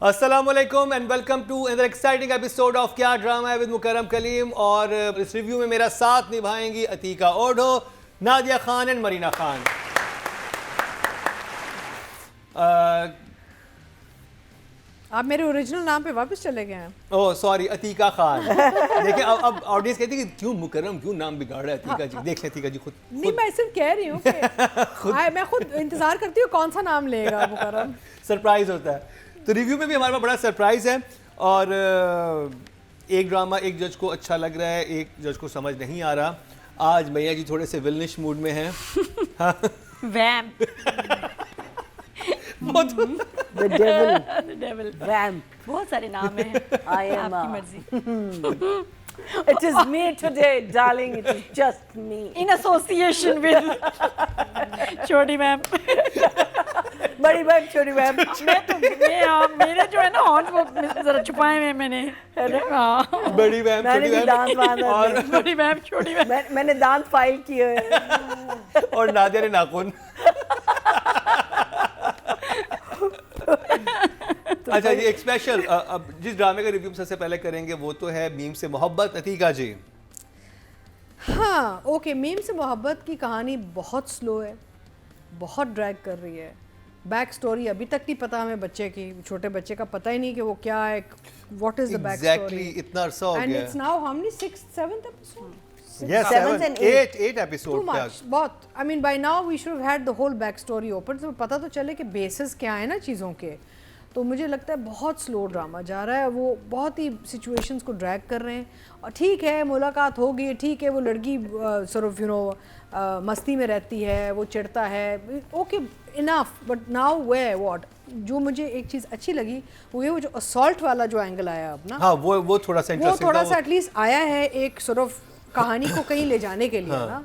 अस्सलामुअलैकुम and welcome to another exciting episode of Kya Drama Hai with Mukarram Kaleem. और इस रिव्यू में मेरा साथ निभाएंगी अतीका ओढो, नादिया खान एंड मरीना खान। आप मेरे ओरिजिनल नाम पे वापस चले गए हैं। Oh sorry, Ateeqa Khan. देखिए अब ऑडियंस कहती है कि क्यों मुकरम क्यों नाम बिगाड़ रहा है अतीका जी। देख ले अतीका जी खुद नहीं, मैं सिर्फ कह रही हूँ कि मैं खुद इंतजार करती हूँ कौन सा नाम लेगा मुकरम। सरप्राइज होता है। तो रिव्यू में भी हमारे पास बड़ा सरप्राइज है। और एक ड्रामा एक जज को अच्छा लग रहा है, एक जज को समझ नहीं आ रहा। आज भैया जी थोड़े से विलनिश मूड में हैं। वैम्प The devil. Vamp. बहुत सारे नाम हैं। I am. आपकी मर्जी। It is me today, darling. It is just me. In association with छोटी मैम। बड़ी मैम, छोटी मैम। मेरे जो है ना हॉर्न वो जरा छुपाए हुए मैंने। हाँ। बड़ी मैम, मैंने छोटी भी दांत बांधा और बड़ी मैम छोटी मैम। मैंने दांत फाइल किए हैं। और नादिया ने नाखून। अच्छा जी, एक स्पेशल अब जिस ड्रामे का रिव्यू सबसे पहले करेंगे वो तो है मीम से मोहब्बत। अतीका जी। हाँ ओके, मीम से मोहब्बत की कहानी बहुत स्लो है, बहुत ड्रैग कर रही है। बैक स्टोरी अभी तक नहीं पता हमें बच्चे की, छोटे बच्चे का पता ही नहीं कि वो क्या है, what is the back story. इतना अरसा हो एंड गया। It's now how many 6th 7th episode. Yes, 7th and 8th. 8 episode Too much, बहुत। I mean by now we should have had the whole back story open, तो पता तो चले कि बेसिस क्या है ना चीज़ों के। तो मुझे लगता है बहुत स्लो ड्रामा जा रहा है, वो बहुत ही सिचुएशंस को ड्रैग कर रहे हैं। और ठीक है मुलाकात होगी, ठीक है वो लड़की sort of you know मस्ती में रहती है, वो चिढ़ता है, okay enough. But now where what, जो मुझे एक चीज़ अच्छी लगी वो जो असॉल्ट वाला जो एंगल आया अब ना, हाँ वो थोड़ा सा वो इंटरेस्टिंग थोड़ा था। सा एटलीस्ट आया है एक sort of कहानी को कहीं ले जाने के लिए ना।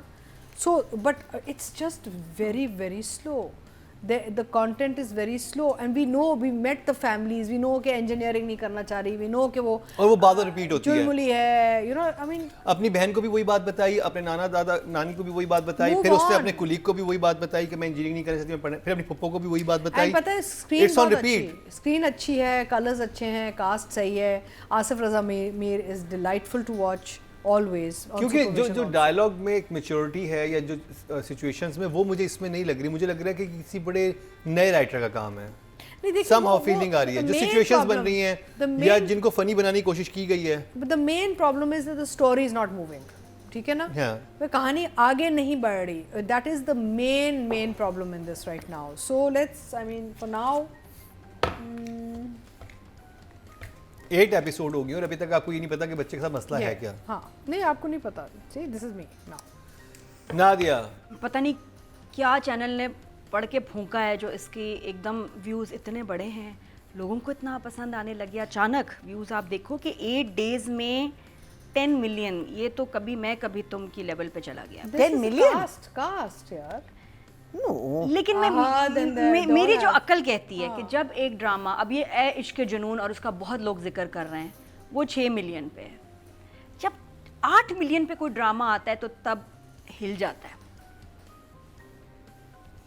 So but it's just very very slow, the content is very slow and we know, we met the families, we know कि engineering नहीं करना चाह रही, we know कि वो और वो बात रिपीट होती है, चुलमुली है, you know I mean अपनी बहन को भी वही बात बताई, अपने नाना दादा नानी को भी वही बात बताई, Move फिर उसने on. अपने कुलीग को भी वही बात बताई कि मैं इंजीनियरिंग नहीं करना चाहती, मैं पढ़ना, फिर अपनी पप्पो को भी वही बात बताई। and पता है स्क्रीन It's on बहुत अच्छी, repeat. स्क्रीन अच्छी है, कलर्स अच्छे हैं, कास्ट सही है। Asif Raza Mir is delightful to watch always. क्योंकि जो डायलॉग में एक मैच्योरिटी है या जो सिचुएशंस में, वो मुझे इसमें नहीं लग रही। मुझे लग रहा है कि किसी बड़े नए राइटर का काम है। somehow फीलिंग आ रही है जो सिचुएशंस बन रही हैं या जिनको फनी बनाने की कोशिश की गई है। But the main problem is that the story is not moving, ठीक है ना। वो कहानी आगे नहीं बढ़ रही, that is the main problem in this right now. So let's, I mean for now 8 episode हो गए और अभी तक आपको ये नहीं पता कि बच्चे के साथ मसला है क्या। हाँ नहीं, आपको नहीं पता। See this is me now. Nadia, पता नहीं क्या चैनल ने पढ़ के फूंका है जो इसकी एकदम व्यूज़ इतने बड़े हैं, लोगों को इतना पसंद आने लग गया अचानक। व्यूज़ आप देखो कि 8 डेज में 10 मिलियन, ये तो कभी मैं कभी तुम की लेवल पे चला गया। 10 million? कास्ट यार। No. लेकिन मेरी जो अक्ल कहती है कि जब एक ड्रामा, अब ये ए इश्क जुनून और उसका बहुत लोग जिक्र कर रहे हैं, वो 6 मिलियन पे है, जब 8 मिलियन पे कोई ड्रामा आता है तो तब हिल जाता है।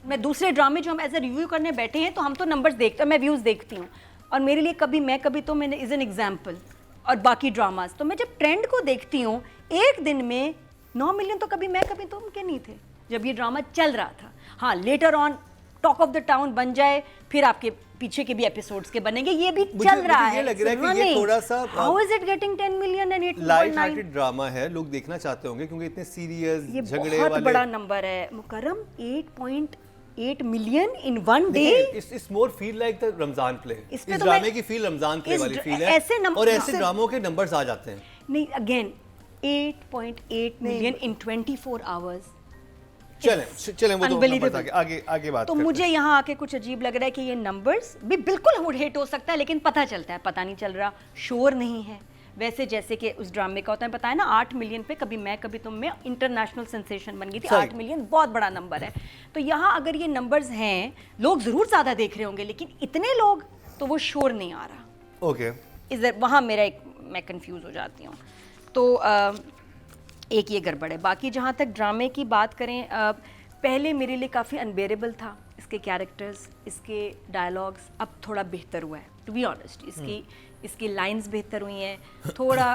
मैं दूसरे ड्रामे जो हम एज ए रिव्यू करने बैठे हैं तो हम तो नंबर्स देखते हैं, मैं व्यूज़ देखती हूँ, और मेरे लिए कभी मैं कभी तो मैंने इज़ एन एग्जाम्पल, और बाकी ड्रामास तो मैं जब ट्रेंड को देखती हूँ, एक दिन में 9 मिलियन तो कभी मैं कभी तुम के नहीं थे जब ये ड्रामा चल रहा था। हाँ, later on talk of the town बन जाए, फिर आपके पीछे के भी एपिसोड्स के बनेंगे, ये भी चल रहा है। मुझे लग रहा है कि ये थोड़ा सा how is it getting 10 million and 8.9? Light hearted drama है, लोग देखना चाहते होंगे क्योंकि इतने सीरियस ये झगड़े बहुत वाले। बड़ा नंबर है मुकरम, 8.8 million in one day. It's more feel like the Ramzan play. इस इस पे तो ड्रामे मैं- की फील रमजान प्ले इस वाली ड्र- फील है, ऐसे नंबर- और ऐसे ड्रामों के नंबर्स आ जाते हैं। नहीं, अगेन 8.8 मिलियन इन 24 आवर्स। चलें वो तो नंबर आगे बात तो करते मुझे यहाँ आके कुछ अजीब लग रहा है कि ये नंबर्स भी बिल्कुल हुड हिट हो सकता है, लेकिन पता चलता है पता नहीं चल रहा, शोर नहीं है। वैसे जैसे कि उस ड्रामे का होता है, बताया ना 8 मिलियन पे कभी मैं कभी तुम में इंटरनेशनल सेंसेशन बन गई थी। 8 मिलियन बहुत बड़ा नंबर है। तो यहाँ अगर ये नंबर्स हैं, लोग ज़रूर ज़्यादा देख रहे होंगे, लेकिन इतने लोग तो वो शोर नहीं आ रहा। ओके, इधर वहाँ मैं कंफ्यूज हो जाती हूँ। तो एक ये गड़बड़ है। बाकी जहाँ तक ड्रामे की बात करें, पहले मेरे लिए काफ़ी अनबेरेबल था, इसके इसके कैरेक्टर्स, इसके डायलॉग्स अब थोड़ा बेहतर हुआ है, टू बी ऑनेस्ट। इसकी लाइंस बेहतर हुई हैं, थोड़ा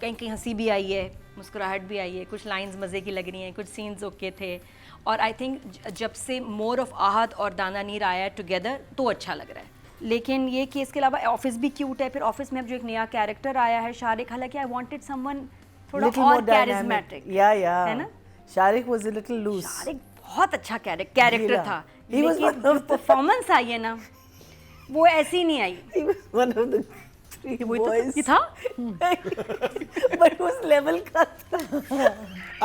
कहीं कहीं हंसी भी आई है, मुस्कुराहट भी आई है, कुछ लाइंस मज़े की लग रही हैं, कुछ सीन्स ओके थे। और आई थिंक जब से मोर ऑफ आहत और दाना नीर आया है टुगेदर तो अच्छा लग रहा है। लेकिन ये कि इसके अलावा ऑफिस भी क्यूट है, फिर ऑफिस में अब जो एक नया कैरेक्टर आया है शारिक, हालांकि आई वांटेड समवन थोड़ा और कैरिज्मेटिक, है ना। Shariq was a little loose. Shariq बहुत अच्छा कैरेक्टर था, लेकिन जो परफॉर्मेंस आई है ना वो ऐसी नहीं आई। He was one of the three boys. ये था But उस लेवल का था।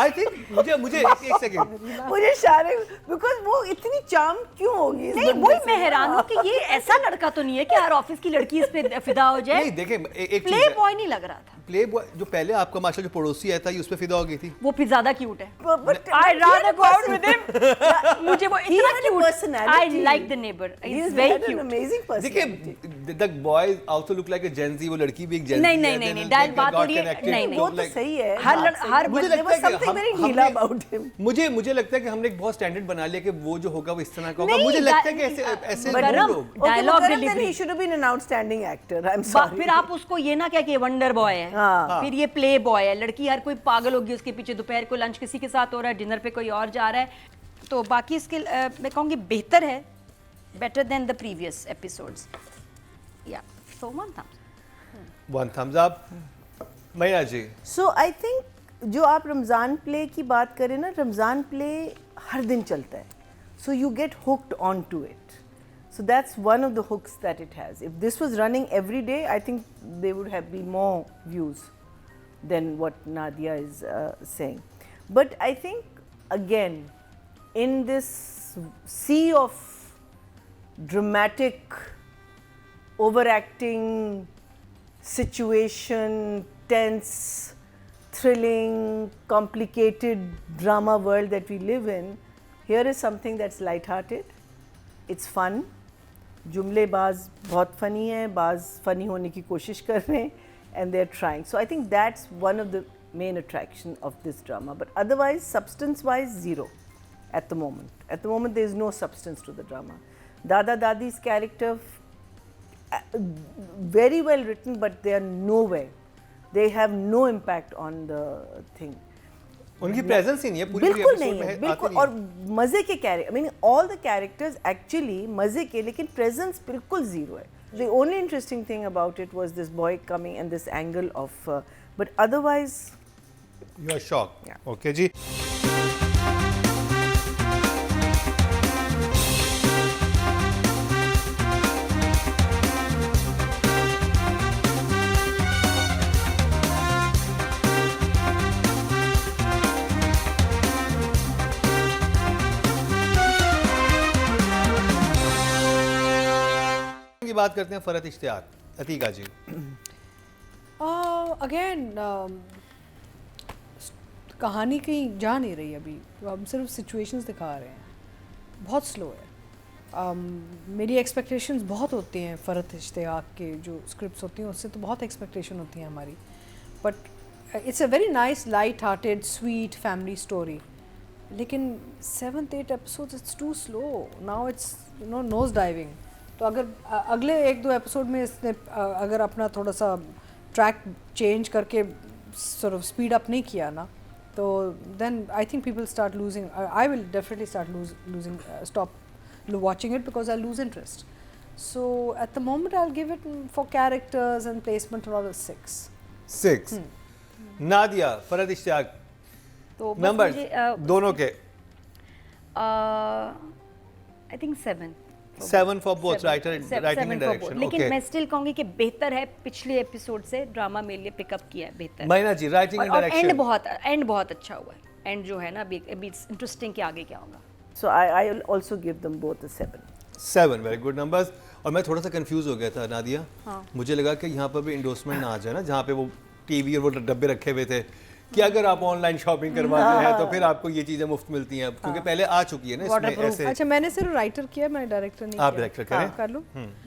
आई थिंक मुझे एक सेकंड, मुझे शारिक बिकॉज वो इतनी चार्म क्यों होगी इस नहीं, बंदे वही से? मैं हैरान हूँ कि ये ऐसा लड़का तो नहीं है कि हर ऑफिस की लड़की इस पे फिदा हो जाए। नहीं देखें एक प्ले बॉय नहीं लग रहा था। प्ले बॉय जो पहले आपका माशा जो पड़ोसी आया था, ये उस पे फिदा हो गई थी। वो फिर ज्यादा क्यूट है। But I he had rather a go out with him. मुझे वो He इतना had a cute. personality. I like the neighbor. He He's had very an cute. amazing personality. देखिए the boy also look like a Gen Z, वो लड़की भी एक जेन नहीं, नहीं, नहीं, नहीं, that बात हो रही है, नहीं, नहीं। वो तो सही है। हर मुझे बंदे लगता है कि something very ढीला about him. मुझे लगता है कि हमने एक बहुत स्टैंडर्ड बना लिया कि वो जो होगा वो इस तरह का होगा। नहीं, मुझे लगता है कि ऐसे गरम लोग Okay, dialogue but then delivery. he should have been an outstanding actor. I'm sorry. फिर आप उसको ये ना क्या कि वंडर बॉय है, हाँ। फिर ये प्ले बॉय है, लड़की हर कोई पागल होगी उसके पीछे, दोपहर को लंच किसी के साथ हो रहा है, डिनर पे कोई और जा रहा है। तो बाकी इसके मैं कहूँगी बेहतर है, better than the previous episodes. या सो वन थम्स अप। मैया जी, So I think जो आप रमज़ान प्ले की बात करें ना, रमज़ान प्ले हर दिन चलता है, so you get hooked onto it. So that's one of the hooks that it has. If this was running every day, I think there would have been more views than what Nadia is saying. But I think again, in this sea of dramatic, overacting situation, tense, thrilling, complicated drama world that we live in, here is something that's light-hearted. It's fun. जुमले बाज बहुत funny है, बाज funny होने की कोशिश कर रहे हैं, and they're trying. So I think that's one of the main attraction of this drama. But otherwise, substance-wise, zero at the moment. At the moment, there is no substance to the drama. Dada Dadi's character, very well written, but they are nowhere. They have no impact on the thing. उनकी presence ही नहीं है पूरी बिल्कुल episode नहीं में है, आती बिल्कुल। नहीं है। और मजे के character, I mean all the characters actually मजे के, लेकिन प्रेजेंस बिल्कुल जीरो है। The only interesting thing about it was this boy coming and this angle of, but otherwise you are shock. Okay जी, की बात करते हैं फरहत इश्तियाक, अतीका जी। अगेन कहानी कहीं जा नहीं रही अभी, हम सिर्फ सिचुएशंस दिखा रहे हैं, बहुत स्लो है। मेरी एक्सपेक्टेशंस बहुत होती हैं फरहत इश्तियाक के जो स्क्रिप्ट्स होती हैं उससे, तो बहुत एक्सपेक्टेशन होती हैं हमारी, but it's a very nice light hearted sweet family story. लेकिन 7-8 episodes it's too slow, now it's nose diving. तो अगर अगले 1-2 एपिसोड में इसने अगर अपना थोड़ा सा ट्रैक चेंज करके sort of स्पीड अप नहीं किया ना, तो then I think people start losing, I will definitely start losing stop watching it because I'll lose interest. So at the moment I'll give it for characters and placement and all a 6. Nadia, Farhat Ishtiaq, तो नंबर दोनों के I think 7 for both writer and direction. लेकिन मैं still कहूंगी कि बेहतर है, पिछले एपिसोड से ड्रामा मेरे लिए पिकअप किया है बेहतर। मैना जी, राइटिंग एंड और डायरेक्शन एंड बहुत अच्छा हुआ है। एंड जो है ना अभी इंटरेस्टिंग कि आगे क्या होगा। so I'll also give them both a 7. 7 very good numbers. और मैं थोड़ा सा कंफ्यूज हो गया था नादिया, मुझे लगा कि यहाँ पर भी इंडोर्समेंट ना आ जाए ना, जहाँ पे वो टीवी और वो डब्बे रखे हुए थे कि अगर आप ऑनलाइन शॉपिंग करवाते हैं तो फिर आपको ये चीज़ें मुफ्त मिलती हैं, क्योंकि पहले आ चुकी है ना इसमें ऐसे। अच्छा, मैंने सिर्फ राइटर किया, मैं डायरेक्टर नहीं आप किया। डायरेक्टर करें? कर लूँ।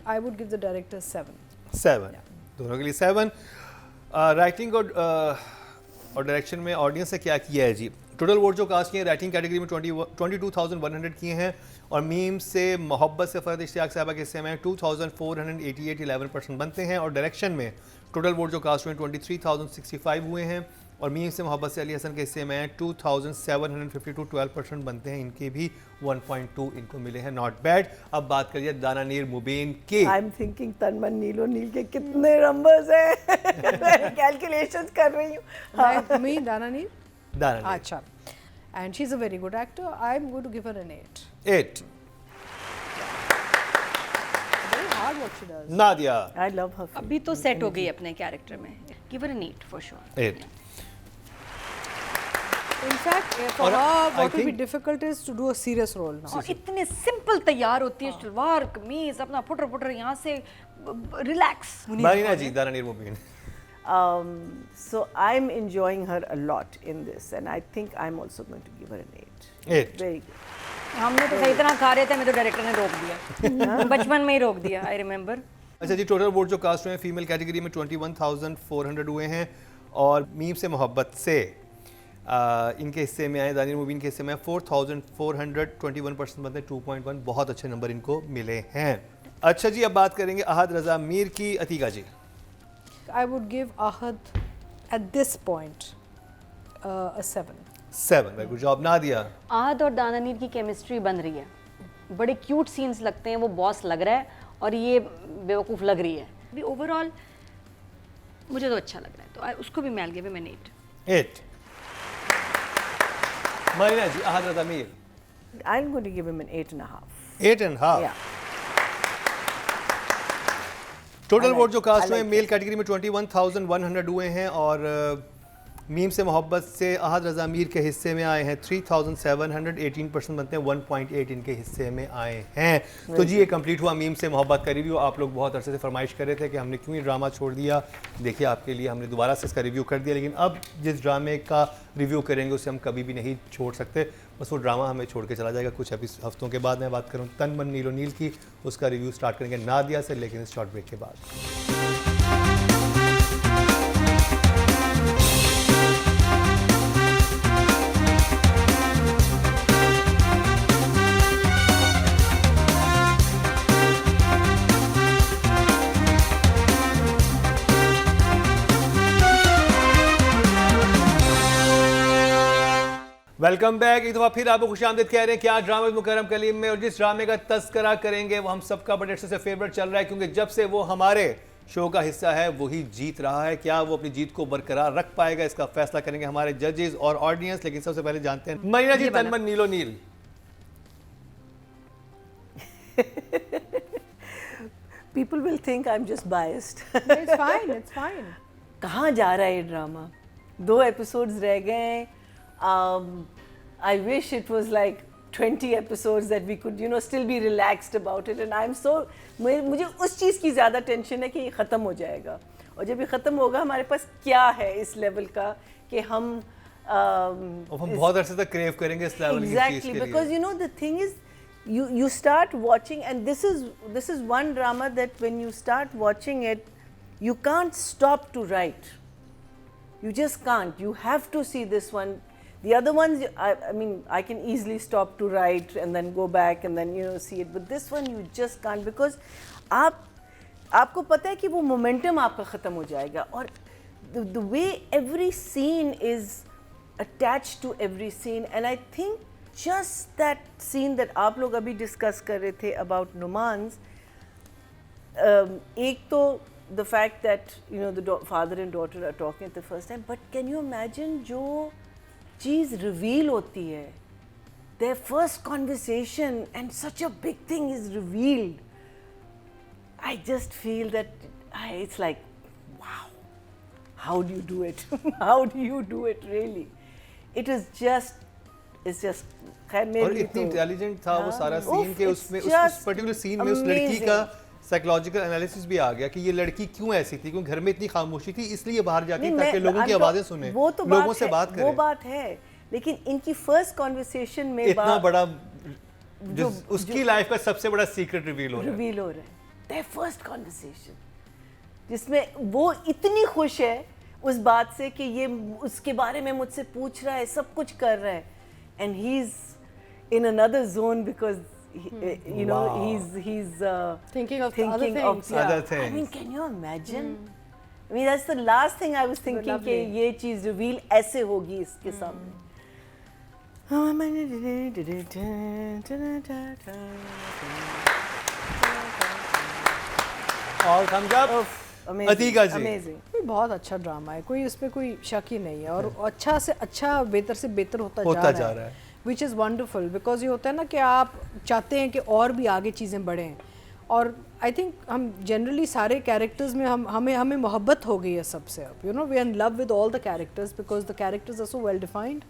I would give the director 7 दोनों के लिए 7। राइटिंग और डायरेक्शन में ऑडियंस से क्या किया है जी? टोटल वोट जो कास्ट किए हैं राइटिंग कैटेगरी में 22,100 किए हैं और मीम से मोहब्बत से फ़रहत इश्तियाक साहबा के हिस्से में 2,488 11% बनते हैं और डायरेक्शन में टोटल वोट जो कास्ट हुए 23,065 हुए हैं और मीम से मोहब्बत से अली हसन के हिस्से में 2,752 12% बनते हैं, इनके भी 1.2 इनको मिले हैं, नॉट बैड। अब बात करिए दाना नीर मुबीन के। आई एम थिंकिंग तनमन नीलो नील के कितने नंबर्स हैं कैलकुलेशंस कर रही हूँ। Me, Dana Neer? दाना नीर Acha. And she's a very good actor. I'm going to give her an 8. 8। Very hard what she does. Nadia I love हर अभी तो सेट हो गई अपने कैरेक्टर में, give her a 8 for sure. 8। In fact, for और her, I what will be think- difficult is to do a serious role now. और इतने simple तैयार होती है शलवार कमीज अपना पुटर पुटर यहाँ से रिलैक्स। मारीना जी दाना नीर मुबीन। So I'm enjoying her a lot in this, and I think I'm also going to give her an 8. 8। Very good. हमने तो सही तरह खा रहे थे, हमें तो डायरेक्टर ने रोक दिया, बचपन में ही रोक दिया, आई रिमेम्बर। अच्छा जी, टोटल वोट जो कास्ट हुए हैं फीमेल कैटेगरी में 21,400 हुए हैं और मीम से मोहब्बत से इनके हिस्से में आए, दानिर मुबीन के हिस्से में 4,400 21% बनते हैं, 2.1 बहुत अच्छे नंबर इनको मिले हैं। अच्छा जी, अब बात करेंगे अहद रज़ा मीर की। अतीका जी। I would give Ahad at this point a 7. 7, very good job. Nadia. Ahad और दानानीर की केमिस्ट्री बन रही है, बड़े क्यूट सीन्स लगते हैं, वो बॉस लग रहा है और ये बेवकूफ़ लग रही है। अभी ओवरऑल मुझे तो अच्छा लग रहा है, तो उसको भी मैं give him an 8। 8। Marina ji, Ahad Raza Mir. I'm going to give him an 8.5. 8.5। Yeah. Total vote जो कास्ट I हुए like मेल कैटेगरी में 21,100 हुए हैं और मीम से मोहब्बत से अहद रज़ा मीर के हिस्से में आए हैं 3,700 18% बनते हैं, 1.8 इनके हिस्से में आए हैं। तो जी ये कंप्लीट हुआ मीम से मोहब्बत का रिव्यू। आप लोग बहुत अरसे से फरमाइश कर रहे थे कि हमने क्यों ये ड्रामा छोड़ दिया। देखिए आपके लिए हमने दोबारा से इसका रिव्यू कर दिया, लेकिन अब जिस ड्रामे का रिव्यू करेंगे उसे हम कभी भी नहीं छोड़ सकते, बस वो ड्रामा हमें छोड़ के चला जाएगा। कुछ अभी हफ्तों के बाद मैं बात करूँ तन मन नीलो नील की, उसका रिव्यू स्टार्ट करेंगे नादिया से, लेकिन इस शॉर्ट ब्रेक के बाद। Welcome back. एक दफ़ा फिर आपको खुशामदीद कह रहे हैं कि आज ड्रामा मुकर्रम कलीम में, और जिस ड्रामे का तस्करा करेंगे वो हम सबका बड़े से फेवरेट चल रहा है, क्योंकि जब से वो हमारे शो का हिस्सा है वही जीत रहा है। क्या वो अपनी जीत को बरकरार रख पाएगा, इसका फैसला करेंगे हमारे जजेस और ऑडियंस। लेकिन सबसे पहले जानते हैं मरीना जी, तनमन नीलो नील। People will think I'm just biased. It's fine, it's fine. कहाँ जा रहा है ये ड्रामा? 2 episodes रह गए। I wish it was like 20 episodes that we could, still be relaxed about it. And I'm so, मुझे उस चीज़ की ज़्यादा टेंशन है कि ये ख़त्म हो जाएगा, और जब ये ख़त्म होगा हमारे पास क्या है इस लेवल का कि हम बहुत अरसे तक क्रेव करेंगे इस लेवल की चीज़ के लिए। Exactly, because the thing is, you start watching, and this is one drama that when you start watching it, you can't stop to write. You just can't. You have to see this one. The other ones, I mean, I can easily stop to write and then go back and then see it. But this one, you just can't, because आपको पता है कि वो momentum आपका ख़त्म हो जाएगा, और the way every scene is attached to every scene, and I think just that scene that आप लोग अभी discuss कर रहे थे about Numan's, एक तो the fact that the father and daughter are talking at the first time, but can you imagine जो चीज़ reveal होती है, their first conversation and such a big thing is revealed. I just feel that it's like, wow, how do you do it? How do you do it really? It's just खैर मेरे और लिए इतनी तो intelligent था वो सारा scene के उसमें, उस just पर्टिकुलर सीन में उस लड़की amazing. का साइकोलॉजिकल एनालिसिस भी आ गया कि ये लड़की क्यों ऐसी थी, क्योंकि घर में इतनी खामोशी थी, इसलिए बाहर जाके नहीं, ताकि लोगों की I'm आवाजें सुने, वो तो लोगों से बात वो करें। बात है, लेकिन इनकी फर्स्ट कॉन्वर्सेशन में इतना बड़ा उसकी लाइफ का सबसे बड़ा सीक्रेट रिवील हो रहा है। रिवील हो रहा है, their first conversation, जिसमें वो इतनी खुश है उस बात से कि ये उसके बारे में मुझसे पूछ रहा है, सब कुछ कर रहा है, and he is in another zone because you know he's thinking of thinking other things. Other I things. mean, can you imagine? I mean, that's the last thing I was thinking कि ये चीज reveal ऐसे होगी इसके सामने. और thumbs up. Atika जी. Amazing. बहुत अच्छा ड्रामा है, कोई उसमें कोई शक ही नहीं है, और अच्छा से अच्छा, बेहतर से बेहतर होता जा रहा है, विच इज़ वंडरफुल, बिकॉज ये होता है ना कि आप चाहते हैं कि और भी आगे चीज़ें बढ़ें, और आई थिंक हम जनरली सारे कैरेक्टर्स में हमें मोहब्बत हो गई है सबसे अब, you know, we are in love with all the characters because the characters are so well defined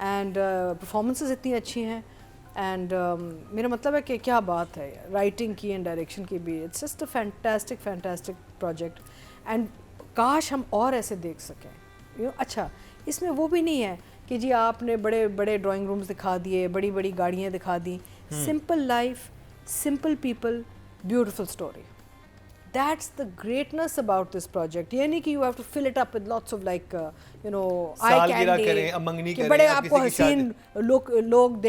and performances इतनी अच्छी हैं, एंड मेरा मतलब है कि क्या बात है राइटिंग की एंड डायरेक्शन की भी, it's just a fantastic project, and काश हम और ऐसे देख सकें, यू नो. अच्छा, इसमें वो भी नहीं है कि जी आपने बड़े बड़े ड्राइंग रूम्स दिखा दिए, बड़ी बड़ी गाड़ियाँ दिखा दी, simple life, simple people, beautiful story. That's the greatness about this project. ये नहीं कि you have to fill it up with lots of like you know eye candy करें, अमंगनी कि करें, बड़े आप आपको किसी की हसीन लोग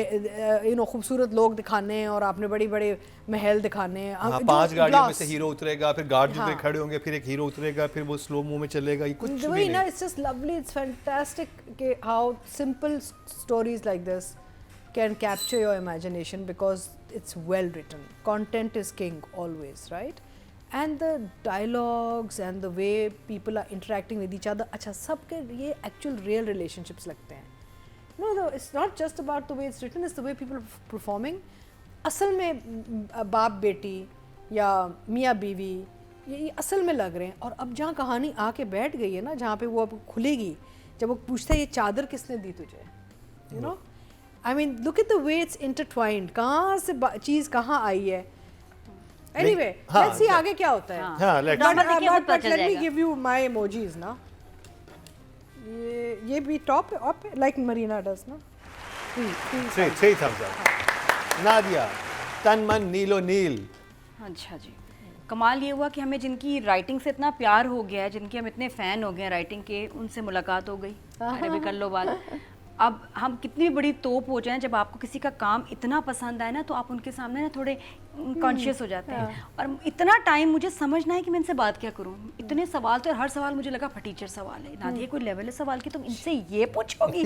you know खूबसूरत लोग दिखाने हैं, और आपने बड़े बड़े महल दिखाने हैं. हाँ, 5 गाड़ियों में से हीरो उतरेगा, फिर गार्ड जो खड़े होंगे, फिर एक हीरो उतरेगा, फिर वो स्लो मो में चलेगा, ये कुछ भी नहीं. It's just lovely, it's fantastic कि how simple stories like this can capture your imagination because it's well written. Content is king always, right? And the dialogues and the way people are interacting with each other, अच्छा सबके ये actual real relationships लगते हैं. No, it's not just about the way it's written, it's the way people are performing. असल में बाप बेटी या मियाँ बीवी ये असल में लग रहे हैं, और अब जहाँ कहानी आके बैठ गई है ना, जहाँ पे वो अब खुलेगी, जब वो पूछता है ये चादर किसने दी तुझे, you know, I mean look at the way it's intertwined, कहाँ से चीज़ कहाँ आई है. Anyway, let's see आगे क्या होता है. हाँ, let's see. But let me give you my emojis ना. ये भी top up like Marina does ना. Three thumbs up. नादिया, तन मन नीलो नील. अच्छा जी, कमाल ये हुआ कि हमें जिनकी राइटिंग से इतना प्यार हो गया है, जिनके हम इतने फ़ैन हो गए हैं राइटिंग के, उनसे मुलाकात हो गई. अरे भी कर लो बात. अब हम कितनी बड़ी तोप हो जाएं, जब आपको किसी का काम इतना पसंद आए ना, तो आप उनके सामने ना थोड़े कॉन्शियस हो जाते हैं. और इतना टाइम मुझे समझना है कि मैं इनसे बात क्या करूं. इतने सवाल थे, और हर सवाल मुझे लगा फटीचर सवाल है. नादिया कोई लेवल है सवाल की, तुम इनसे ये पूछोगी.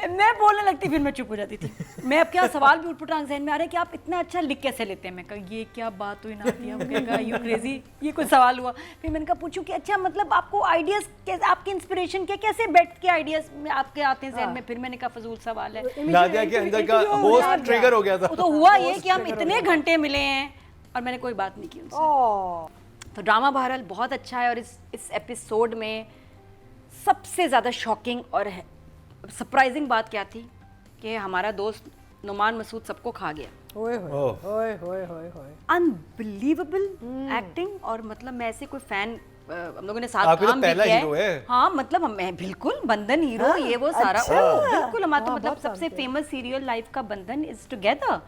मैं बोलने लगती, फिर मैं चुप हो जाती थी. मैं अब क्या सवाल भी उठपटांग जहन में आ रहे हैं कि आप इतना अच्छा लिख कैसे लेते हैं. मैं कहा ये क्या बात हुई नादिया, कहेगा यू क्रेजी, ये कोई सवाल हुआ. फिर मैंने कहा पूछूं कि अच्छा मतलब आपको आइडियाज़ कैसे, आपके इंस्पिरेशन के कैसे बैठ के आइडियाज़ आपके आते हैं जहन में. फिर मैंने कहा फजूल सवाल है. नादिया के अंदर का होस्ट ट्रिगर हो गया था. तो हुआ ये कि हम इतने घंटे मिले हैं और मैंने कोई बात नहीं की उनसे. तो ड्रामा बहरहाल बहुत अच्छा है, और इस एपिसोड में सबसे ज़्यादा शॉकिंग और सरप्राइजिंग बात क्या थी कि हमारा दोस्त नुमान मसूद सबको खा गया. Unbelievable acting. और मतलब मैं ऐसे कोई फैन, हम लोगों ने साथ काम भी किया है. हाँ मतलब मैं बिल्कुल बंधन हीरो, ये वो सारा बिल्कुल हमारा, तो मतलब सबसे फेमस सीरियल लाइफ का बंधन इज टुगेदर.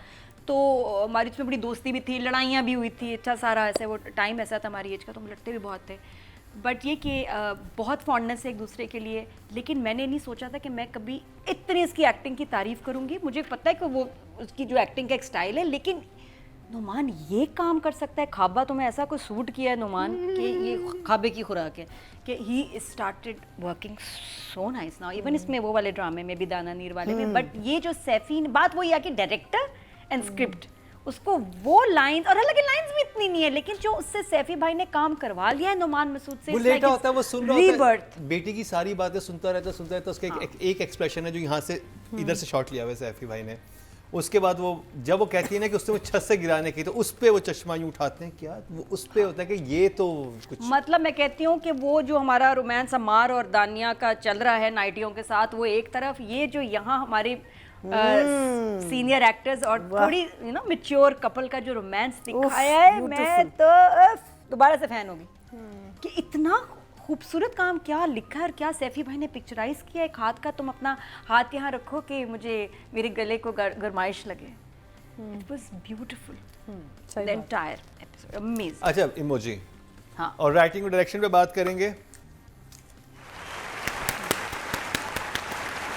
तो हमारी उसमें बड़ी दोस्ती भी थी, लड़ाइयाँ भी हुई थी, अच्छा सारा ऐसे वो टाइम ऐसा था हमारी एज का, तो हम लड़ते भी बहुत थे. बट ये कि बहुत फॉन्डनेस है एक दूसरे के लिए. लेकिन मैंने नहीं सोचा था कि मैं कभी इतनी इसकी एक्टिंग की तारीफ़ करूँगी. मुझे पता है कि वो उसकी जो एक्टिंग का एक स्टाइल है, लेकिन नुमान ये काम कर सकता है. खाबा तुम्हें ऐसा कोई सूट किया है नुमान कि ये खाबे की खुराक है कि he started working so nice now. Even इसमें वो वाले ड्रामे में भी, दाना नीर वाले में. बट ये जो सैफी बात वही है कि डायरेक्टर एंड स्क्रिप्ट, उसको वो लाइंस, और हालांकि लाइंस भी इतनी नहीं है, लेकिन जो उससे सैफी भाई ने काम करवा लिया है नुमान मसूद से, वो लेटा होता है, वो सुन रहा होता है, बेटी की सारी बातें सुनता रहता है. उसका एक एक्सप्रेशन है जो यहाँ से इधर से शॉट लिया हुआ है सैफी भाई ने. उसके बाद वो जब वो कहती है ना कि उसने वो छत से गिराने की, तो उस पे वो चश्मा यूं उठाते हैं, क्या वो उस पे होता है कि ये तो कुछ, मतलब मैं कहती हूँ कि वो जो हमारा रोमांस अम्मार और दानिया का चल रहा है नाइटियों के साथ, वो एक तरफ, ये जो यहाँ हमारे सीनियर एक्टर्स और थोड़ी यू नो मैच्योर कपल का जो रोमांस दिखाया है, मैं तो दोबारा से फैन होगी कि इतना खूबसूरत काम क्या लिखा है और क्या सैफी भाई ने पिक्चराइज किया. एक हाथ का, तुम अपना हाथ यहाँ रखो कि मुझे मेरे गले को गरमाइश लगे. It was beautiful the entire episode, amazing. अच्छा इमोजी, हाँ, और राइटिंग और डायरेक्शन पे बात करेंगे.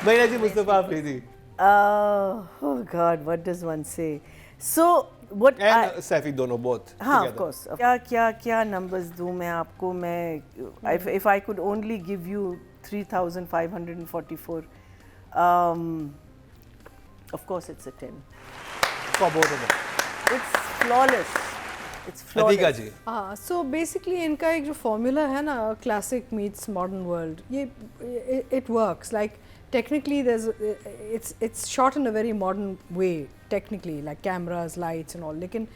मरीना जी, Mustafa Afridi Oh God, what does one say? So what and Saifi दोनों both हाँ, of together. course. क्या numbers दूँ मैं आपको? If I could only give you 3,544, of course it's a 10. For both of them. It's flawless. It's flawless. Atika जी, हाँ, so basically इनका एक जो formula है ना, classic meets modern world, ये it works. Like technically it's shot in a very modern way technically, like cameras, lights and all. लेकिन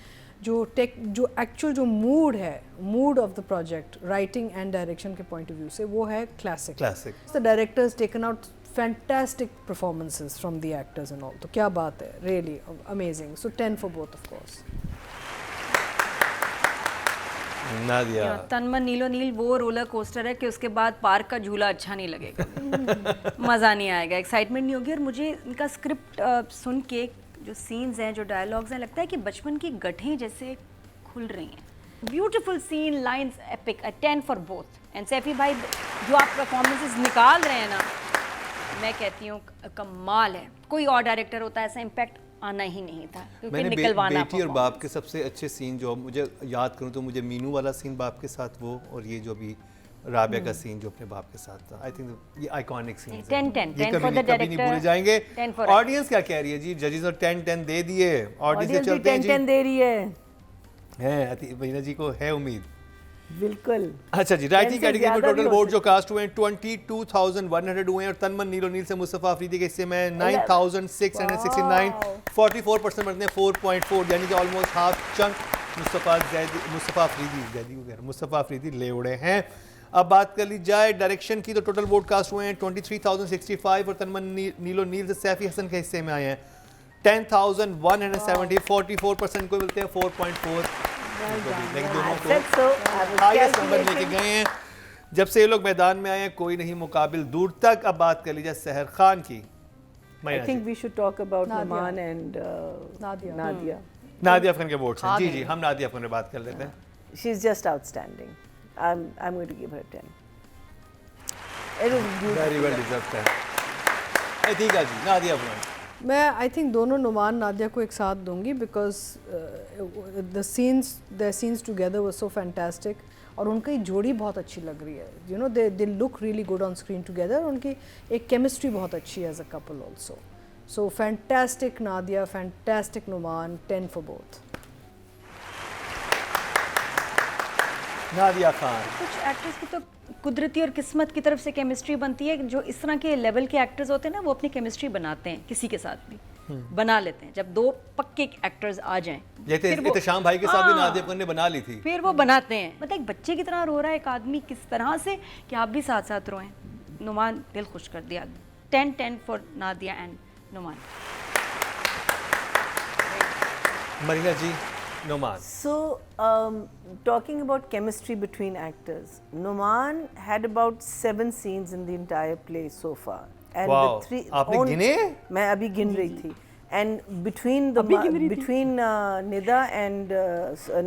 जो actual जो mood of the project, writing and direction के point of view से वो है classic. Classic. The director's taken out fantastic performances from the actors and all. तो क्या बात है, really amazing. So 10 for both, of course. Nadia, तन मन नीलो नील वो रोलर कोस्टर है कि उसके बाद पार्क का झूला अच्छा नहीं लगेगा, मज़ा नहीं आएगा, एक्साइटमेंट नहीं होगी। और मुझे इनका स्क्रिप्ट सुन के जो सीन्स हैं, जो डायलॉग्स हैं, लगता है कि बचपन की गठें जैसे खुल रही हैं। Beautiful scene, lines epic, 10 for both. And Saifi भाई जो आप परफॉर्मेंसेस निकाल रहे हैं ना, मैं कहती हूँ कमाल है। कोई और डायरेक्टर होता है ऐसा इम्पैक्ट आना ही नहीं था, क्योंकि मैंने निकलवाना बेटी और बाप के सबसे अच्छे सीन जो मुझे याद करूँ तो मुझे मीनू वाला सीन बाप के साथ वो, और ये जो अभी राबिया का सीन जो अपने बाप के साथ था, आई थिंक ये आइकॉनिक सीन है। 10 फॉर द कभी नहीं भूले जाएंगे। 10 for ऑडियंस क्या कह रही है जी? जजेस और 10 दे दिए, ऑडियंस से चलते हैं जी। 10 दे रही है। मरीना जी को है उम्मीद। बिल्कुल। अच्छा जी, राइटिंग कैटेगरी में टोटल वोट जो कास्ट हुए हैं 22,100 हुए हैं, और तनमन नीलो नील से मुस्तफा अफरीदी के हिस्से में 9,669, 44% बनते हैं 4.4, यानी कि almost half chunk Mustafa Afridi ले उड़े हैं। अब बात कर ली जाए डायरेक्शन की, तो टोटल वोट कास्ट हुए हैं 23,065, और तनमन नीलो नील से सैफी हसन के हिस्से में आए हैं 10,170, 44% को मिलते हैं 4.4। लेकिन दोनों को हाईएस्ट नंबर लेके गए हैं जब से ये लोग मैदान में आए हैं, कोई नहीं मुकाबिल दूर तक। अब बात कर लीजिए सहर खान की। I think we should talk about Nadia. Numan and Nadia. Nadia Afghan के वोट्स हैं। जी जी, हम नादिया अफगान पे बात कर लेते हैं। She's just outstanding. I'm going to give her 10. It was beautiful. Very well deserved है। अतीका जी, नादिया अफगान। मैं आई थिंक दोनों नुमान नादिया को एक साथ दूंगी, because the scenes together were so fantastic, और उनकी जोड़ी बहुत अच्छी लग रही है। You know they look really good on screen together, उनकी एक केमिस्ट्री बहुत अच्छी है as a couple also. So fantastic Nadia, fantastic Numan, 10 for both. Nadia Khan. कुछ एक्टर्स की तो कुदरती और किस्मत की तरफ से केमिस्ट्री बनती है। जो इस तरह के लेवल के एक्टर्स होते हैं ना, वो अपनी केमिस्ट्री बनाते हैं, किसी के साथ भी बना लेते हैं। जब दो पक्के एक्टर्स आ जाएं, जैसे इत्तेशाम भाई के साथ भी नादिया अफगान ने बना ली थी, फिर वो बनाते हैं। मतलब एक बच्चे की तरह रो रहा है एक आदमी किस तरह से कि आप भी साथ साथ रोएं। नुमान दिल खुश कर दिया। 10 for Nadia and Numan. Marina ji, Numan. So, talking about chemistry between actors, Numan had about 7 scenes in the entire play so far. And wow. the 3 आपने गिने? मैं अभी गिन रही थी. And between Nida and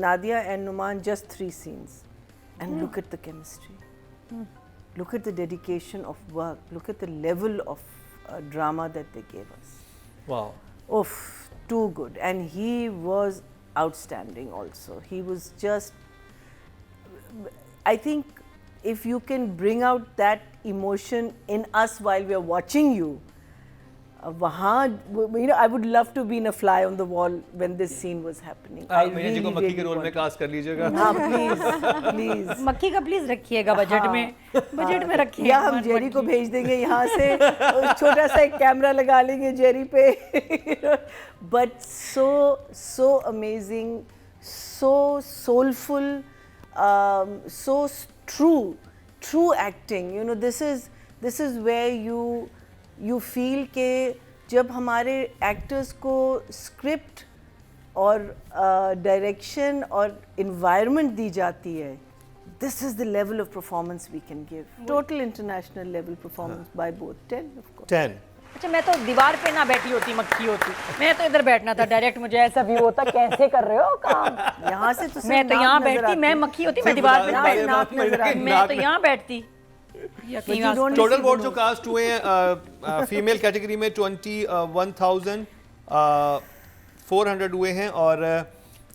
Nadia and Numan, just 3 scenes. And look at the chemistry. Look at the dedication of work. Look at the level of drama that they gave us. Wow. Oof, too good. And he was outstanding also. He was just, I think if you can bring out that emotion in us while we are watching you, I would love to be in a fly on the wall when this scene was happening. आप मीना जी को मक्खी के role में cast कर लीजिएगा। हाँ please मक्खी का प्लीज रखिएगा बजट में, बजट में रखिएगा। या हम जेरी को भेज देंगे यहाँ से, छोटा सा एक कैमरा लगा लेंगे जेरी पे। But so amazing, so soulful, so true acting. You know, this is where you feel के जब हमारे एक्टर्स को स्क्रिप्ट और डायरेक्शन और इन्वायरमेंट दी जाती है, this is the level of performance we can give. Total international level performance by both. 10 of course. 10. अच्छा, मैं तो दीवार पे ना बैठी होती मक्खी होती, मैं तो इधर बैठना था डायरेक्ट। मुझे ऐसा भी होता कैसे कर रहे हो काम, यहाँ से तो मैं तो यहाँ बैठती, मैं मक्खी होती, मैं दीवार पे नाक नजर आती। मैं तो यहाँ बैठती। या कहीं आस-पास। टोटल वोट जो कास्ट हुए हैं फीमेल कैटेगरी में 21,400 हुए हैं और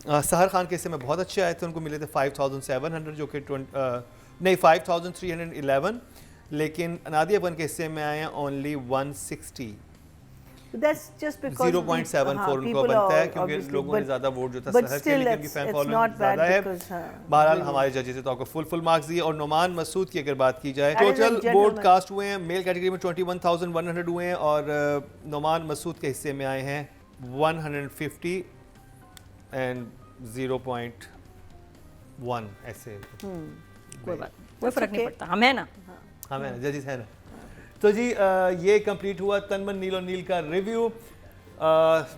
सहर खान के हिस्से में बहुत अच्छे आए थे, उनको मिले थे 5,700 जो कि 5,311, लेकिन नादिया अफगान के हिस्से में आए हैं ओनली 160। That's just because 0.74 उनको बनता है क्योंकि लोगों ने ज्यादा वोट जो था सहर के लिए उनकी फैन फॉलोइंग ज्यादा है। बहरहाल हमारे जजेस ने तो आपको फुल मार्क्स दिए। और नोमान मसूद की अगर बात की जाए, टोटल वोट कास्ट हुए हैं मेल कैटेगरी में 21,100 हुए हैं और नोमान मसूद के हिस्से में आए हैं 150 एंड 0.1 ऐसे। कोई बात, कोई फर्क नहीं पड़ता, हम है ना, हम है जजेस है ना। तो जी ये कंप्लीट हुआ तनमन नीलो नील का रिव्यू।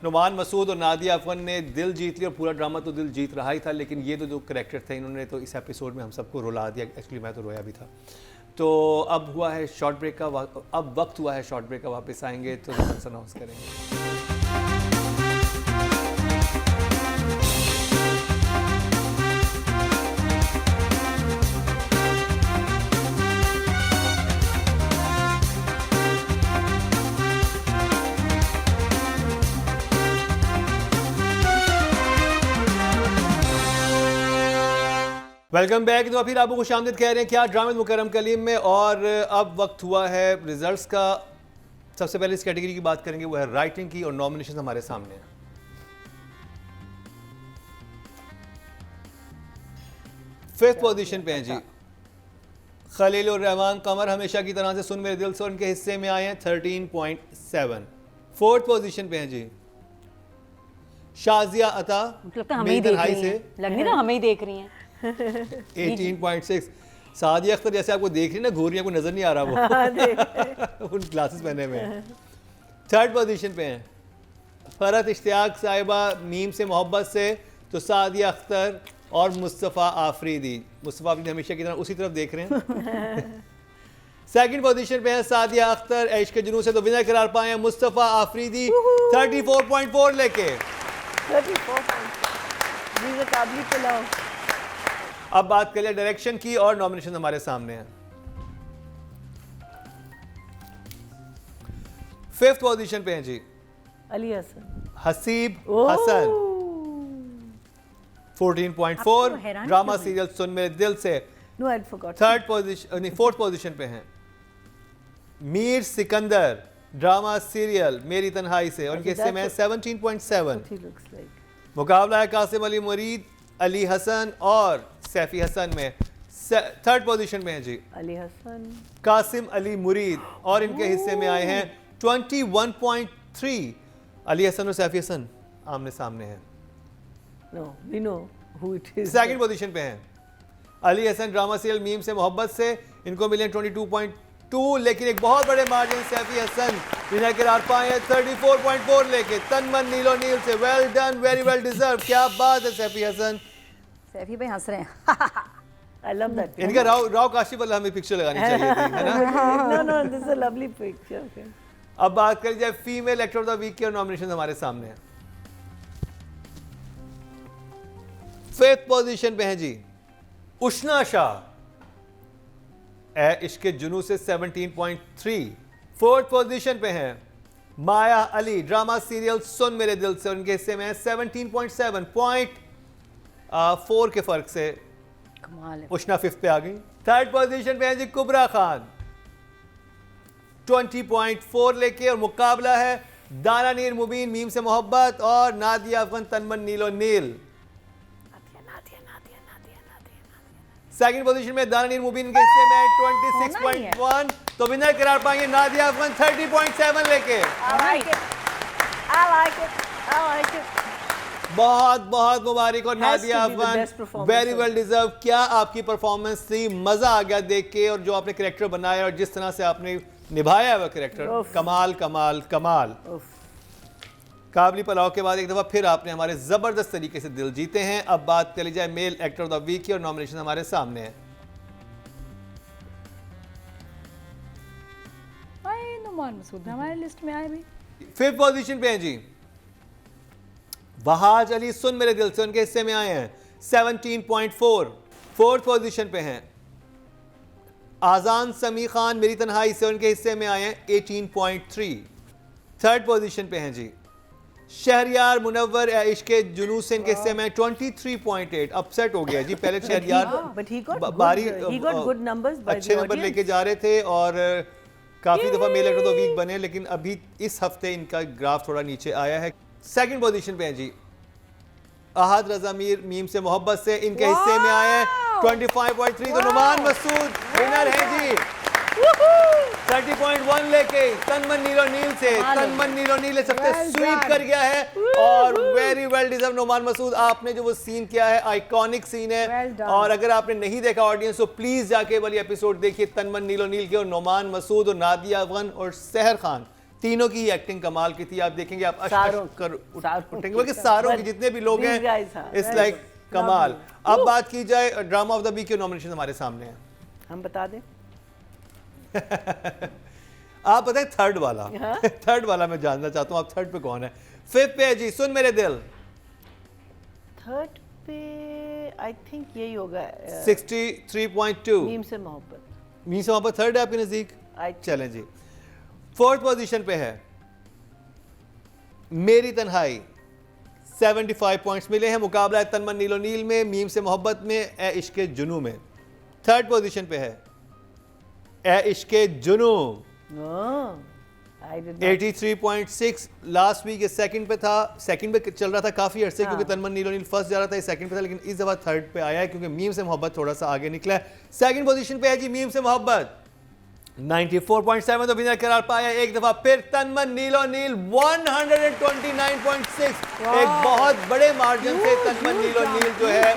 नुमान मसूद और नादिया अफगान ने दिल जीत लिया और पूरा ड्रामा तो दिल जीत रहा ही था, लेकिन ये तो जो करैक्टर थे इन्होंने तो इस एपिसोड में हम सबको रुला दिया। एक्चुअली मैं तो रोया भी था। तो अब हुआ है शॉर्ट ब्रेक का अब वक्त हुआ है शॉर्ट ब्रेक का। वापस आएंगे तो अनाउंस करेंगे। Welcome back. तो फिर आपको खुशामदीद कह रहे हैं क्या ड्रामे मुकरम कलीम में। और अब वक्त हुआ है रिजल्ट्स का। सबसे पहले इस कैटेगरी की बात करेंगे, वो है राइटिंग की, और नॉमिनेशन हमारे सामने हैं। फिफ्थ पोजीशन पे हैं जी खलील उर रहमान कमर, हमेशा की तरह से सुन मेरे दिल से, उनके हिस्से में आए हैं 13.7। फोर्थ पोजीशन पे हैं जी शाजिया अता, हमें ही देख रही हैं, लग नहीं रहा हमें ही देख रही हैं 18.6। सादिया अख्तर जैसे आपको देख रही ना घूर रही है, कोई नजर नहीं आ रहा वो उन ग्लासेस पहने में। थर्ड पोजीशन पे हैं फरहत इश्तियाक साहिबा, मीम से मोहब्बत से, तो सादिया अख्तर और मुस्तफ़ा आफरीदी। मुस्तफ़ा आफरीदी हमेशा की तरह उसी तरफ देख रहे हैं। सेकंड पोजीशन पे हैं सादिया अख्तर, इश्क के जुनून से, तो विनर करार पाए हैं मुस्तफ़ा आफरीदी 34.4 लेके। 34 अब बात करिए डायरेक्शन की, और नॉमिनेशन हमारे सामने हैं। फिफ्थ पोजीशन पे हैं जी अली हसन, हसीब हसन 14.4, ड्रामा सीरियल सुन मेरे दिल से। No, I'd forgot. Third position नहीं फोर्थ पोजीशन पे हैं मीर सिकंदर, ड्रामा सीरियल मेरी तन्हाई से, उनके हिस्से में 17.7। He looks like. मुकाबला है कासिम अली मुरीद, अली हसन और सैफी हसन में। थर्ड पोजीशन में है जी अली हसन, कासिम अली मुरीद, और इनके हिस्से में आए हैं 21.3। अली हसन और सैफी हसन आमने सामने हैं। No, we know who it is. Second position पे हैं अली हसन, ड्रामा सीरियल मीम से मोहब्बत से, इनको मिले 22.2, लेकिन एक बहुत बड़े मार्जिन सैफी हसन विनर करार पाए हैं 34.4 लेके तनमन नीलो नील से। Well done, very well deserve. क्या बात है सैफी हसन। सैफी भाई हंस रहे हैं। I love that. इनका राव काशिफ वाला हमें पिक्चर लगानी चाहिए थी, है ना। No, this is a lovely picture. Okay. अब बात करी जाए female actor of the week की, और नॉमिनेशन हमारे सामने है। फिफ्थ पोजीशन पे हैं जी उष्ना शाह, ए इश्क जुनू से 17.3। फोर्थ पोजीशन पे हैं माया अली, ड्रामा सीरियल सुन मेरे दिल से, उनके हिस्से में 17.7 4 के फर्क से कमाल है। उष्ना फिफ्थ पे आ गई। थर्ड पोजीशन पे हैं जी कुबरा खान 20.4 लेके, और मुकाबला है दाना नीर मुबीन मीम से मोहब्बत और नादिया अफगान तनमन नीलो नील। सेकंड पोजीशन में दाना नीर मुबीन के हिस्से में 26.1, तो विनर करार पाएंगे नादिया अफगान 30.7 लेके। I like it. बहुत बहुत मुबारक और Has Nadia to be the best Afghan performance very well deserve. क्या आपकी परफॉर्मेंस थी, मजा आ गया देख के, और जो आपने कैरेक्टर बनाया और जिस तरह से आपने निभाया वह कैरेक्टर, कमाल कमाल कमाल। काबली पलाव के बाद एक दफा फिर आपने हमारे जबरदस्त तरीके से दिल जीते हैं। अब बात करी जाए male actor of the week की, और नॉमिनेशन हमारे सामने है। नुमान मसूद हमारे लिस्ट में आए भी। फिफ्थ पोजीशन पे हैं जी वहाज अली, सुन मेरे दिल से, उनके हिस्से में आए हैं 17.4। फोर्थ पोजीशन पे हैं आजान समी खान मेरी तन्हाई से उनके हिस्से में आए हैं 18.3। थर्ड पोजीशन पे हैं जी शहरियार मुनव्वर इश्क जुनू से इनके हिस्से में 23.8। अपसेट हो गया जी, पहले शहरियार गुड नंबर्स, अच्छे नंबर लेके जा रहे थे और काफी दफा मेल एक्टर तो वीक बने, लेकिन अभी इस हफ्ते इनका ग्राफ थोड़ा नीचे आया है। सेकंड पोजीशन पे हैं जी अहद रजा मीर मीम से मोहब्बत से, इनके हिस्से में आए हैं 25.3। तो नुमान मसूद विनर है जी 30.1 लेके। तनमन नीलो नील से, तनमन नीलो नील सबसे स्वीप कर गया है और very well deserve Numan Masood. आपने जो वो सीन किया है आइकॉनिक सीन है और अगर आपने नहीं देखा ऑडियंस तो प्लीज जाके वाली एपिसोड देखिए तनमन नीलो नील के। और नुमान मसूद और नादिया अफगान और सहर खान तीनों की एक्टिंग कमाल की थी। आप देखेंगे आप उठेंगे बल्कि सारों के जितने भी लोग हैं इट्स लाइक कमाल। अब बात की जाए ड्रामा ऑफ द वीक के नॉमिनेशन हमारे सामने हैं, हम बता दें आप बताएं थर्ड वाला। थर्ड वाला मैं जानना चाहता हूं आप थर्ड पे कौन है। फिफ्थ पे है जी सुन मेरे दिल। थर्ड पे आई थिंक यही होगा 63.2 मीम से मोहब्बत। मीम से मोहब्बत थर्ड है आपके नजदीक? चलें जी। फोर्थ पोजीशन पे है मेरी तन्हाई 75 पॉइंट्स मिले हैं। मुकाबला है तनमन नीलो नील में, मीम से मोहब्बत में, ए इश्के जुनू में। थर्ड पोजीशन पे है ए इश्के जुनू 83.6। लास्ट वीक ये सेकंड पे था, सेकंड पे चल रहा था काफी अरसे क्योंकि तनमन नीलो नील फर्स्ट जा रहा था, ये सेकंड पे था, लेकिन इस दफा थर्ड पे आया है क्योंकि मीम से मोहब्बत थोड़ा सा आगे निकला है। सेकंड पोजीशन पे है जी मीम से मोहब्बत 94.7। तो विनर करार पाया एक दफा फिर तनमन नीलो नील 129.6। एक बहुत बड़े मार्जिन से तनमन नीलो नील जो है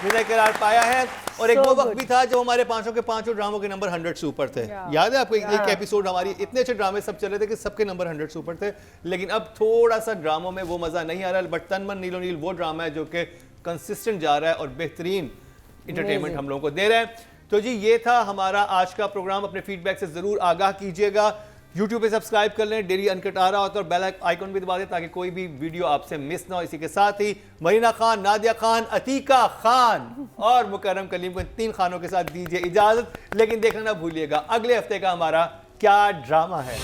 विनर करार पाया है। और एक वो वक्त भी था जब हमारे पांचों के पांचों ड्रामों के नंबर 100 से ऊपर थे। याद है आपको एक एपिसोड हमारी इतने अच्छे ड्रामे सब चल रहे थे कि सबके नंबर 100 से ऊपर थे, लेकिन अब थोड़ा सा ड्रामों में वो मजा नहीं आ रहा। बट तनमन नीलो नील वो ड्रामा है जो कि कंसिस्टेंट जा रहा है और बेहतरीन इंटरटेनमेंट हम लोगों को दे रहा है। तो जी ये था हमारा आज का प्रोग्राम। अपने फीडबैक से जरूर आगाह कीजिएगा। YouTube पे सब्सक्राइब कर लें, डेली अनकट आ रहा होता है, और बेल आइकन भी दबा दें ताकि कोई भी वीडियो आपसे मिस ना हो। इसी के साथ ही मरीना खान, नादिया खान, अतीका खान और मुकर्रम कलीम को 3 खानों के साथ दीजिए इजाजत। लेकिन देखना ना भूलिएगा अगले हफ्ते का हमारा क्या ड्रामा है।